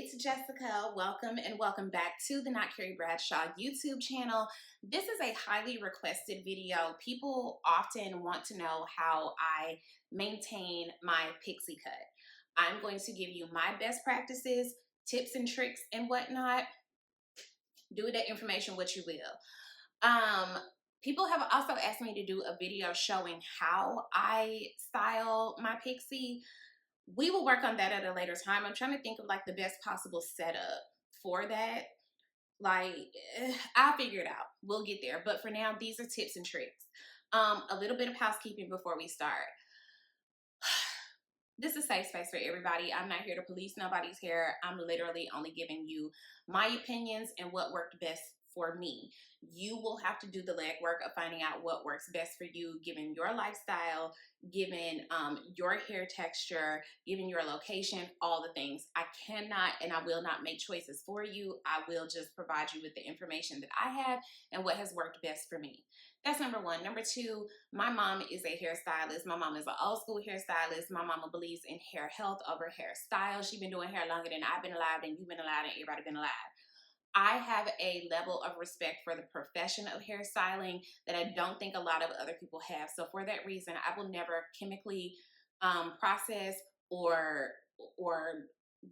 it's Jessica. Welcome and welcome back to the Not Carrie Bradshaw YouTube channel. This is a highly requested video. People often want to know how I maintain my pixie cut. I'm going to give you my best practices, tips and tricks and whatnot. Do with that information what you will. People have also asked me to do a video showing how I style my pixie. We will work on that at a later time. I'm trying to think of like the best possible setup for that. Like, I'll figure it out. We'll get there. But for now, these are tips and tricks. A little bit of housekeeping before we start. This is a safe space for everybody. I'm not here to police nobody's hair. I'm literally only giving you my opinions and what worked best for me. You will have to do the legwork of finding out what works best for you, given your lifestyle, given your hair texture, given your location, all the things. I cannot and I will not make choices for you. I will just provide you with the information that I have and what has worked best for me. That's number one. Number two, my mom is a hairstylist. My mom is an old school hairstylist. My mama believes in hair health over hairstyle. She's been doing hair longer than I've been alive, and you've been alive, and everybody been alive. I have a level of respect for the profession of hairstyling that I don't think a lot of other people have. So for that reason, I will never chemically process or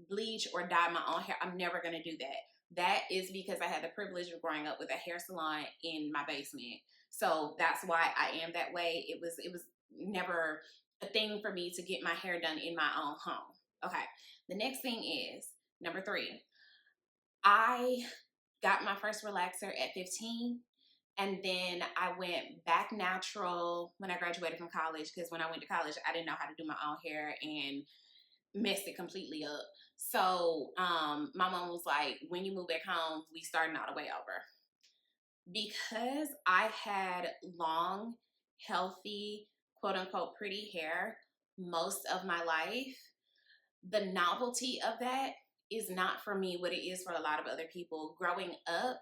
bleach or dye my own hair. I'm never going to do that. That is because I had the privilege of growing up with a hair salon in my basement. So that's why I am that way. It was never a thing for me to get my hair done in my own home. Okay. The next thing is number three. I got my first relaxer at 15, and then I went back natural when I graduated from college, because when I went to college, I didn't know how to do my own hair and messed it completely up. So my mom was like, when you move back home, we starting all the way over. Because I had long, healthy, quote unquote, pretty hair most of my life, the novelty of that is not for me what it is for a lot of other people. Growing up,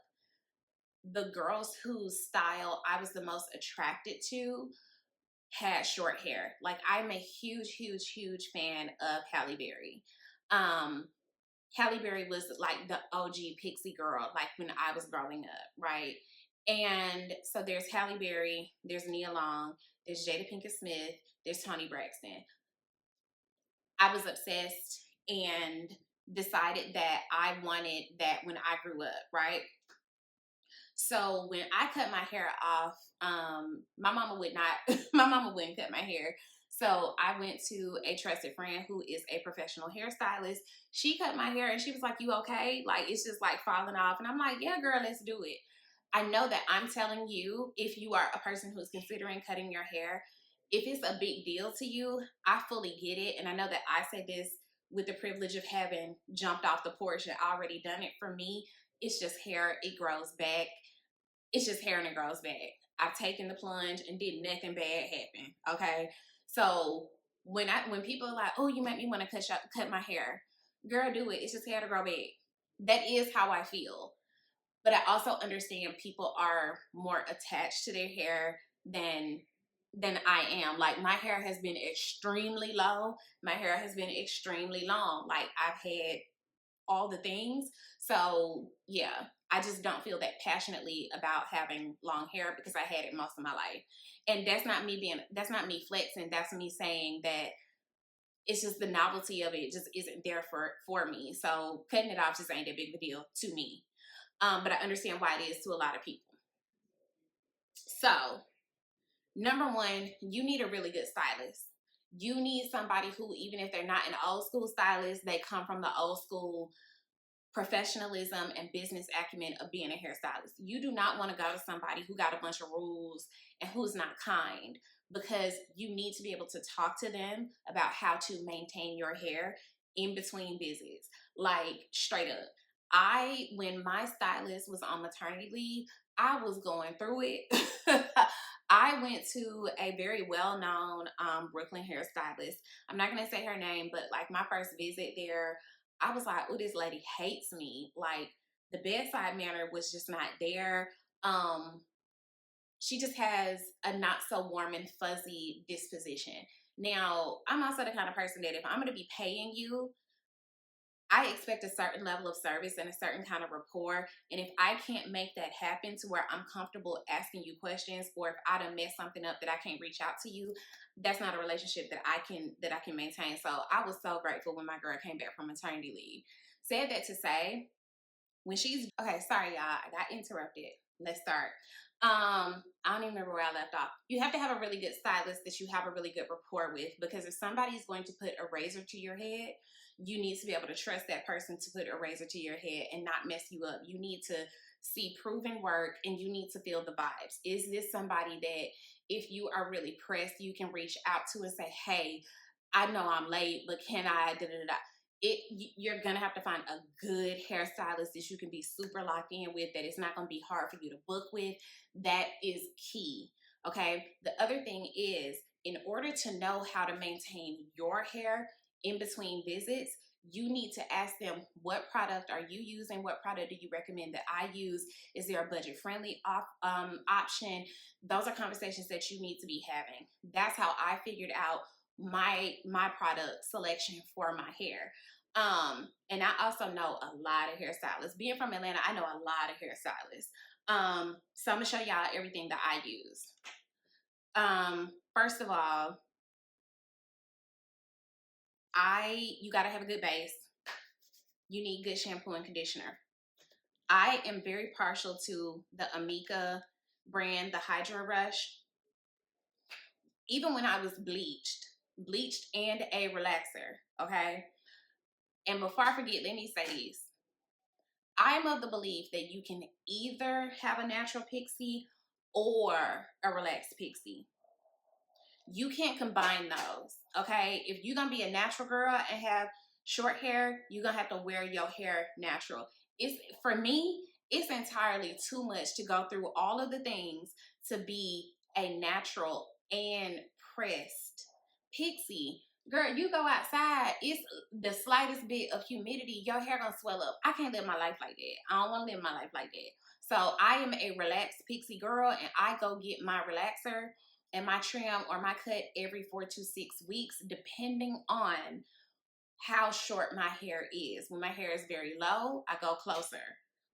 the girls whose style I was the most attracted to had short hair. Like, I'm a huge fan of Halle Berry. Halle Berry was like the OG Pixie girl, like when I was growing up, right? And so there's Halle Berry, there's Nia Long, there's Jada Pinkett Smith, there's Toni Braxton. I was obsessed and decided that I wanted that when I grew up, right? So when I cut my hair off, my mama wouldn't cut my hair. So I went to a trusted friend who is a professional hairstylist. She cut my hair and she was like, "You okay? Like, it's just like falling off." And I'm like, "Yeah, girl, let's do it." I know that I'm telling you, if you are a person who's considering cutting your hair, if it's a big deal to you, I fully get it. And I know that I say this with the privilege of having jumped off the porch and already done it. For me, it's just hair. It grows back. It's just hair and it grows back. I've taken the plunge and did nothing bad happen. Okay. So when people are like, "Oh, you make me want to cut my hair," girl, do it. It's just hair to grow back. That is how I feel. But I also understand people are more attached to their hair than I am. Like, my hair has been extremely low. My hair has been extremely long. Like, I've had all the things. So yeah, I just don't feel that passionately about having long hair because I had it most of my life. And that's not me flexing. That's me saying that it's just the novelty of it just isn't there for me. So cutting it off just ain't that big of a deal to me. But I understand why it is to a lot of people. So number one, you need a really good stylist. You need somebody who, even if they're not an old school stylist, they come from the old school professionalism and business acumen of being a hairstylist. You do not want to go to somebody who got a bunch of rules and who's not kind, because you need to be able to talk to them about how to maintain your hair in between visits. Like, straight up. When my stylist was on maternity leave, I was going through it. I went to a very well-known Brooklyn hairstylist. I'm not going to say her name, but like, my first visit there, I was like, "Oh, this lady hates me." Like, the bedside manner was just not there. She just has a not so warm and fuzzy disposition. Now, I'm also the kind of person that if I'm going to be paying you, I expect a certain level of service and a certain kind of rapport. And if I can't make that happen to where I'm comfortable asking you questions, or if I done mess something up that I can't reach out to you, that's not a relationship that I can maintain. So I was so grateful when my girl came back from maternity leave. Said that to say, when she's okay, sorry y'all, I got interrupted. Let's start. I don't even remember where I left off. You have to have a really good stylist that you have a really good rapport with, because if somebody's going to put a razor to your head, you need to be able to trust that person to put a razor to your head and not mess you up. You need to see proven work, and you need to feel the vibes. Is this somebody that if you are really pressed, you can reach out to and say, hey, I know I'm late, but can I da da da? You're gonna have to find a good hairstylist that you can be super locked in with, that it's not gonna be hard for you to book with. That is key. Okay. The other thing is, in order to know how to maintain your hair in between visits, you need to ask them, what product are you using? What product do you recommend that I use? Is there a budget friendly option? Those are conversations that you need to be having. That's how I figured out my product selection for my hair. And I also know a lot of hairstylists. Being from Atlanta, I know a lot of hairstylists. So I'm gonna show y'all everything that I use. First of all, you gotta have a good base. You need good shampoo and conditioner. I am very partial to the Amika brand, the Hydro Rush. Even when I was bleached and a relaxer, okay? And before I forget, let me say this. I'm of the belief that you can either have a natural pixie or a relaxed pixie. You can't combine those, okay? If you're gonna be a natural girl and have short hair, you're gonna have to wear your hair natural. For me, it's entirely too much to go through all of the things to be a natural and pressed pixie. Girl, you go outside, it's the slightest bit of humidity, your hair gonna swell up. I can't live my life like that. I don't wanna live my life like that. So I am a relaxed pixie girl, and I go get my relaxer and my trim or my cut every 4 to 6 weeks, depending on how short my hair is. When my hair is very low, I go closer.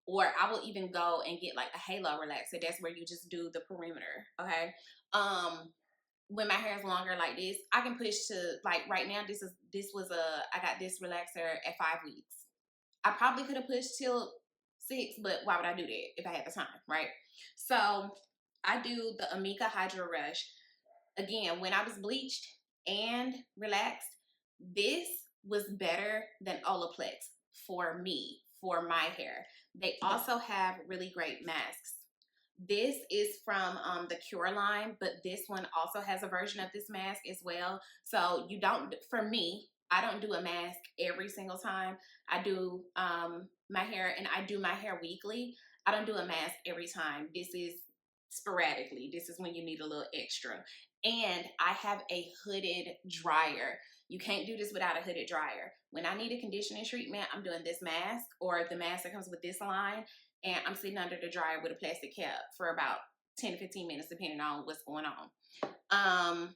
Or I will even go and get like a halo relaxer. That's where you just do the perimeter, okay? When my hair is longer like this, I can push to, like right now, I got this relaxer at 5 weeks. I probably could have pushed till 6, but why would I do that if I had the time, right? So I do the Amika Hydro Rush. Again, when I was bleached and relaxed, this was better than Olaplex for me, for my hair. They also have really great masks. This is from the Cure line, but this one also has a version of this mask as well. So for me, I don't do a mask every single time. I do my hair, and I do my hair weekly. I don't do a mask every time. This is sporadically. This is when you need a little extra. And I have a hooded dryer. You can't do this without a hooded dryer. When I need a conditioning treatment, I'm doing this mask or the mask that comes with this line, and I'm sitting under the dryer with a plastic cap for about 10 to 15 minutes, depending on what's going on.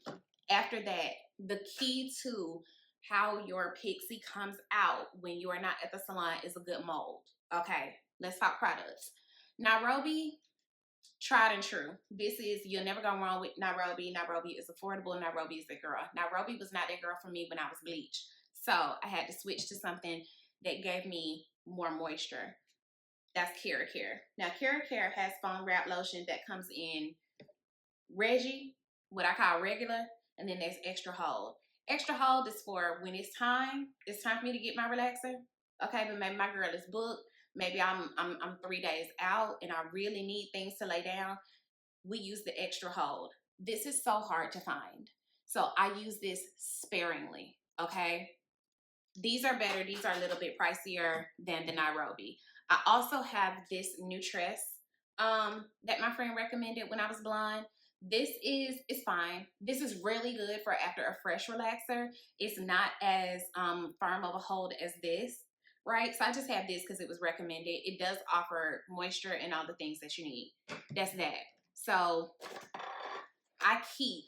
After that, the key to how your pixie comes out when you are not at the salon is a good mold. Okay, let's talk products. Nairobi, tried and true. You'll never go wrong with Nairobi. Nairobi is affordable. Nairobi is the girl. Nairobi was not that girl for me when I was bleached. So I had to switch to something that gave me more moisture. That's Care. Now, Care has foam wrap lotion that comes in Reggie, what I call regular, and then there's extra hold. Extra hold is for when it's time for me to get my relaxer. Okay, but maybe my girl is booked. Maybe I'm 3 days out and I really need things to lay down. We use the extra hold. This is so hard to find. So I use this sparingly, okay? These are better. These are a little bit pricier than the Nairobi. I also have this Nutress that my friend recommended when I was blonde. It's fine. This is really good for after a fresh relaxer. It's not as firm of a hold as this, right? So I just have this because it was recommended. It does offer moisture and all the things that you need. That's that. So I keep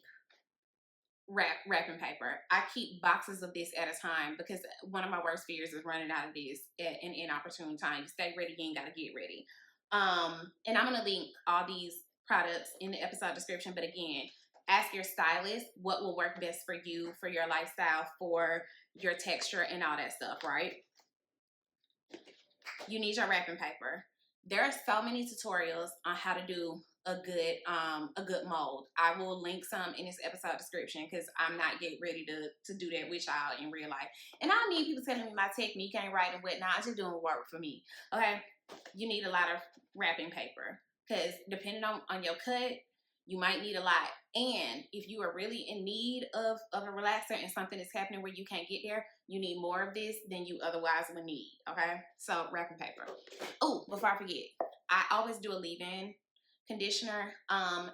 wrapping paper. I keep boxes of this at a time because one of my worst fears is running out of this at an inopportune time. Stay ready, you ain't gotta get ready. And I'm gonna link all these products in the episode description, but again, ask your stylist what will work best for you, for your lifestyle, for your texture and all that stuff, right? You need your wrapping paper. There are so many tutorials on how to do a good mold. I will link some in this episode description because I'm not yet ready to do that with y'all in real life. And I don't need people telling me my technique ain't right and whatnot. I'm just doing work for me. Okay? You need a lot of wrapping paper because depending on your cut, you might need a lot. And if you are really in need of a relaxer and something is happening where you can't get there, you need more of this than you otherwise would need, okay? So, wrapping paper. Oh, before I forget, I always do a leave-in conditioner.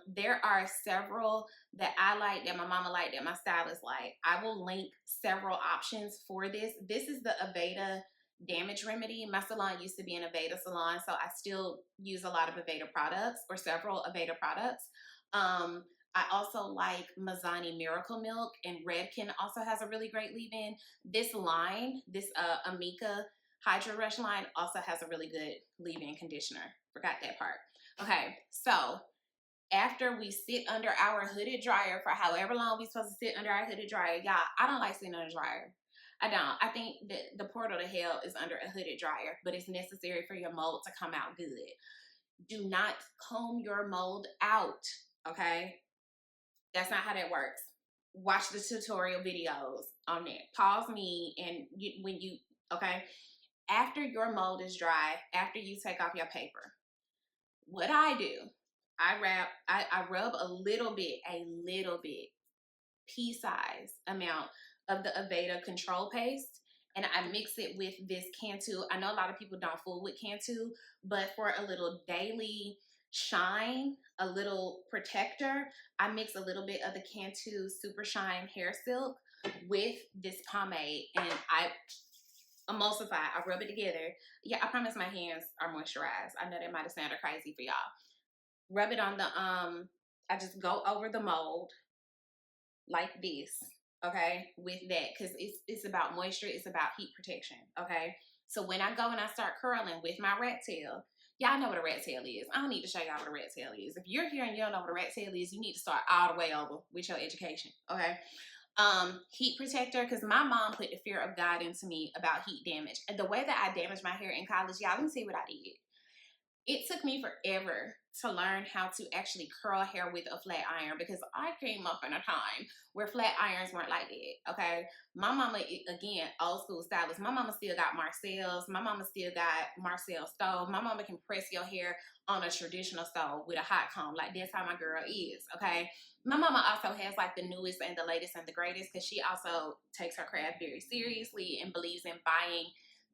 There are several that I like, that my mama like, that my stylist like. I will link several options for this. This is the Aveda damage remedy. My salon used to be an Aveda salon, so I still use a lot of Aveda products, or several Aveda products. I also like Mazzani Miracle Milk, and Redken also has a really great leave-in. This line, this Amika Hydro Rush line also has a really good leave-in conditioner. Forgot that part. Okay, so after we sit under our hooded dryer for however long we're supposed to sit under our hooded dryer, y'all, I don't like sitting under a dryer. I don't. I think that the portal to hell is under a hooded dryer, but it's necessary for your mold to come out good. Do not comb your mold out, okay? That's not how that works. Watch the tutorial videos on that. Pause me and okay? After your mold is dry, after you take off your paper, what I do, I rub a little bit, pea-size amount of the Aveda control paste, and I mix it with this Cantu. I know a lot of people don't fool with Cantu, but for a little daily shine, a little protector, I mix a little bit of the Cantu Super Shine Hair Silk with this pomade, and I emulsify. I rub it together. Yeah, I promise my hands are moisturized. I know that might have sounded crazy for y'all. Rub it on the I just go over the mold like this, okay, with that, because it's about moisture, it's about heat protection, okay? So when I go and I start curling with my rat tail, y'all know what a rat tail is. I don't need to show y'all what a rat tail is. If you're here and you don't know what a rat tail is, you need to start all the way over with your education, okay? Heat protector, because my mom put the fear of God into me about heat damage. And the way that I damaged my hair in college, y'all, let me see what I did. It took me forever to learn how to actually curl hair with a flat iron, because I came up in a time where flat irons weren't like that, okay? My mama, again, old school stylist. My mama still got Marcel's. My mama still got Marcel stove. My mama can press your hair on a traditional stove with a hot comb. Like, that's how my girl is, okay? My mama also has like the newest and the latest and the greatest, because she also takes her craft very seriously and believes in buying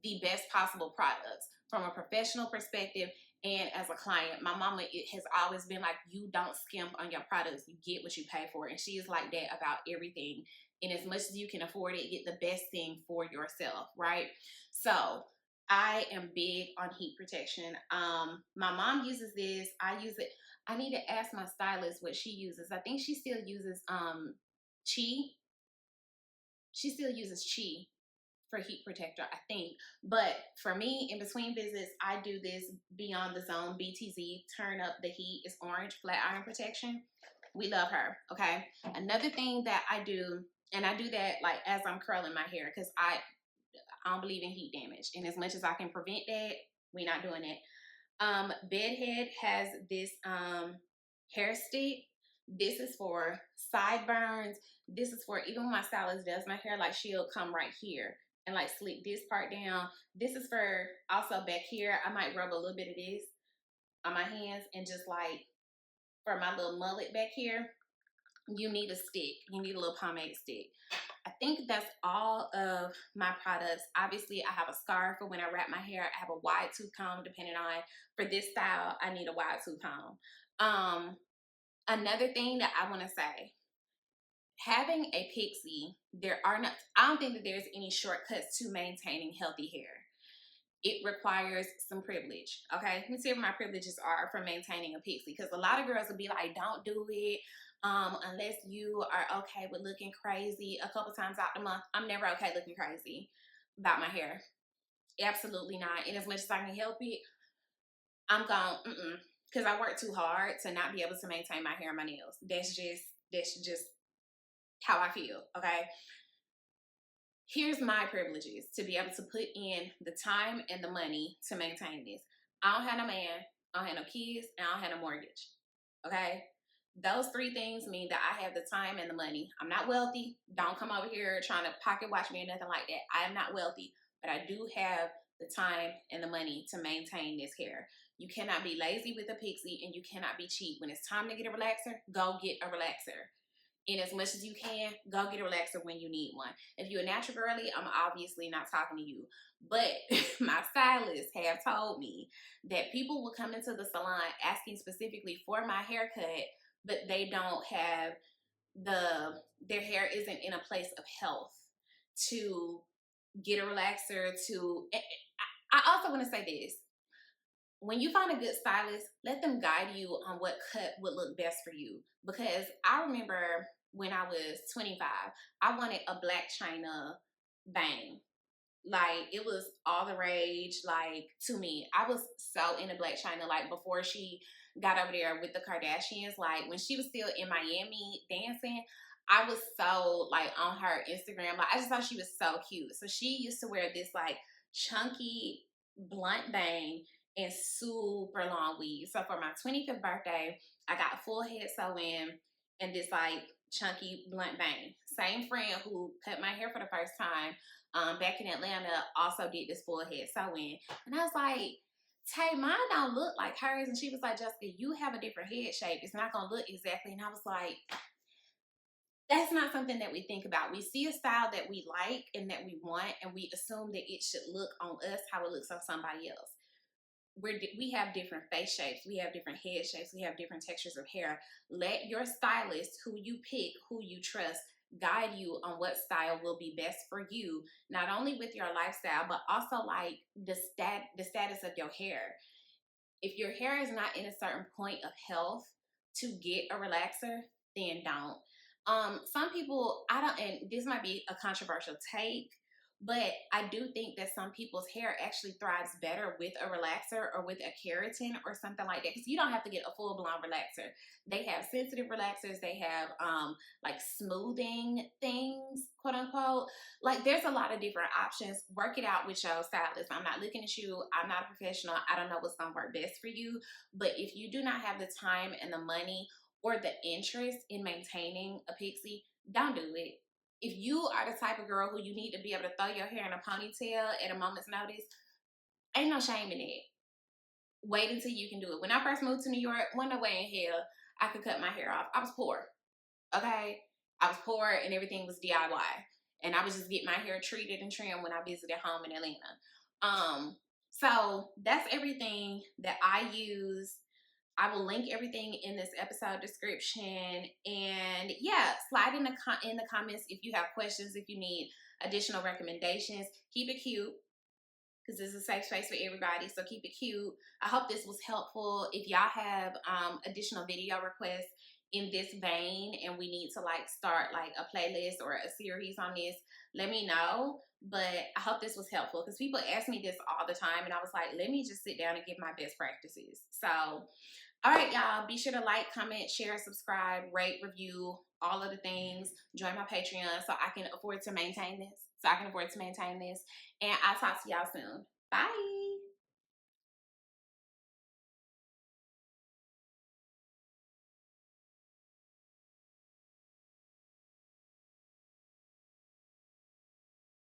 the best possible products from a professional perspective. And as a client, my mama, it has always been like, you don't skimp on your products. You get what you pay for. And she is like that about everything. And as much as you can afford it, get the best thing for yourself, right? So I am big on heat protection. My mom uses this. I use it. I need to ask my stylist what she uses. I think she still uses Chi. She still uses Chi for heat protector, I think. But for me, in between visits, I do this Beyond the Zone BTZ, turn up the heat. It's orange, flat iron protection. We love her, okay? Another thing that I do, and I do that like as I'm curling my hair, because I don't believe in heat damage. And as much as I can prevent that, we're not doing it. Bedhead has this hair stick. This is for sideburns. This is for, even when my stylist does my hair, like, she'll come right here and like slick this part down. This is for also back here. I might rub a little bit of this on my hands, and just like for my little mullet back here, you need a stick. You need a little pomade stick. I think that's all of my products. Obviously, I have a scarf for when I wrap my hair. I have a wide tooth comb, depending on, for this style, I need a wide tooth comb. Another thing that I want to say, having a Pixie, I don't think that there's any shortcuts to maintaining healthy hair. it requires some privilege. Okay, let me see what my privileges are for maintaining a pixie, because a lot of girls will be like, don't do it unless you are okay with looking crazy a couple times out the month. I'm never okay looking crazy about my hair. Absolutely not. And as much as I can help it, I'm gone, because I work too hard to not be able to maintain my hair and my nails. That's just how I feel. Okay, here's my privileges to be able to put in the time and the money to maintain this. I don't have no man, I don't have no kids, and I don't have no mortgage. Okay? Those three things mean that I have the time and the money. I'm not wealthy. Don't come over here trying to pocket watch me or nothing like that. I am not wealthy, but I do have the time and the money to maintain this hair. You cannot be lazy with a pixie, and you cannot be cheap. When it's time to get a relaxer, go get a relaxer. And as much as you can, go get a relaxer when you need one. If you're a natural girly, I'm obviously not talking to you. But my stylists have told me that people will come into the salon asking specifically for my haircut, but they don't have their hair isn't in a place of health to get a relaxer. I also want to say this. When you find a good stylist, let them guide you on what cut would look best for you. Because I remember when I was 25, I wanted a black china bang. Like, it was all the rage, like, to me. I was so into black china, like, before she got over there with the Kardashians. Like, when she was still in Miami dancing, I was so, like, on her Instagram. Like, I just thought she was so cute. So she used to wear this, like, chunky blunt bang and super long weave. So for my 25th birthday, I got a full head sew-in and this, like, chunky blunt bang. Same friend who cut my hair for the first time back in Atlanta also did this full head sew-in. And I was like, Tay, mine don't look like hers. And she was like, Jessica, you have a different head shape. It's not going to look exactly. And I was like, that's not something that we think about. We see a style that we like and that we want, and we assume that it should look on us how it looks on somebody else. We have different face shapes, we have different head shapes, we have different textures of hair. Let your stylist, who you pick, who you trust, guide you on what style will be best for you, not only with your lifestyle, but also like the status of your hair. If your hair is not in a certain point of health to get a relaxer, then don't. Some people, I don't, and this might be a controversial take, but I do think that some people's hair actually thrives better with a relaxer or with a keratin or something like that. Because you don't have to get a full-blown relaxer. They have sensitive relaxers. They have like smoothing things, quote unquote. Like, there's a lot of different options. Work it out with your stylist. I'm not looking at you. I'm not a professional. I don't know what's going to work best for you. But if you do not have the time and the money or the interest in maintaining a pixie, don't do it. If you are the type of girl who you need to be able to throw your hair in a ponytail at a moment's notice, ain't no shame in it. Wait until you can do it. When I first moved to New York, wasn't no way in hell I could cut my hair off. I was poor, okay? I was poor and everything was DIY. And I was just getting my hair treated and trimmed when I visited home in Atlanta. So that's everything that I use. I will link everything in this episode description. And yeah, slide in the comments if you have questions, if you need additional recommendations. Keep it cute, because this is a safe space for everybody, so keep it cute. I hope this was helpful. If y'all have additional video requests in this vein and we need to like start like a playlist or a series on this, let me know. But I hope this was helpful, because people ask me this all the time and I was like, let me just sit down and give my best practices. So all right, y'all, be sure to like, comment, share, subscribe, rate, review, all of the things. Join my Patreon so I can afford to maintain this. And I'll talk to y'all soon. Bye.